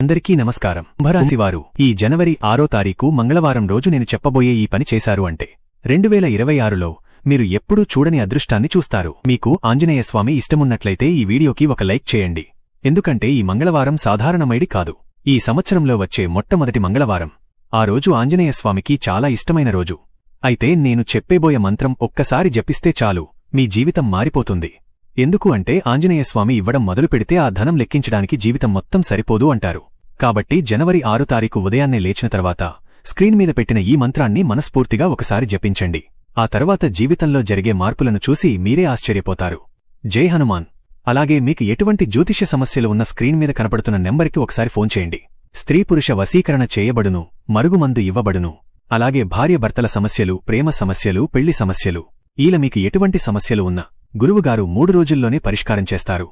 అందరికీ నమస్కారం. కుంభరాశివారు ఈ జనవరి 6వ తారీఖు మంగళవారం రోజు నేను చెప్పబోయే ఈ పని చేశారు అంటే 2026లో మీరు ఎప్పుడూ చూడని అదృష్టాన్ని చూస్తారు. మీకు ఆంజనేయస్వామి ఇష్టమున్నట్లయితే ఈ వీడియోకి ఒక లైక్ చేయండి. ఎందుకంటే ఈ మంగళవారం సాధారణమైడి కాదు. ఈ సంవత్సరంలో వచ్చే మొట్టమొదటి మంగళవారం. ఆ రోజు ఆంజనేయస్వామికి చాలా ఇష్టమైన రోజు. అయితే నేను చెప్పేబోయే మంత్రం ఒక్కసారి జపిస్తే చాలు మీ జీవితం మారిపోతుంది. ఎందుకు అంటే ఆంజనేయస్వామి ఇవ్వడం మొదలుపెడితే ఆ ధనం లెక్కించడానికి జీవితం మొత్తం సరిపోదు అంటారు. కాబట్టి జనవరి 6 తారీఖు ఉదయాన్నే లేచిన తర్వాత స్క్రీన్ మీద పెట్టిన ఈ మంత్రాన్ని మనస్ఫూర్తిగా ఒకసారి జపించండి. ఆ తర్వాత జీవితంలో జరిగే మార్పులను చూసి మీరే ఆశ్చర్యపోతారు. జై హనుమాన్. అలాగే మీకు ఎటువంటి జ్యోతిష్య సమస్యలు ఉన్న స్క్రీన్ మీద కనపడుతున్న నెంబర్కి ఒకసారి ఫోన్ చేయండి. స్త్రీ పురుష వశీకరణ చేయబడును, మరుగుమందు ఇవ్వబడును. అలాగే భార్యభర్తల సమస్యలు, ప్రేమ సమస్యలు, పెళ్లి సమస్యలు, ఈల మీకు ఎటువంటి సమస్యలు ఉన్నా గురువుగారు 3 రోజుల్లోనే పరిష్కారం చేస్తారు.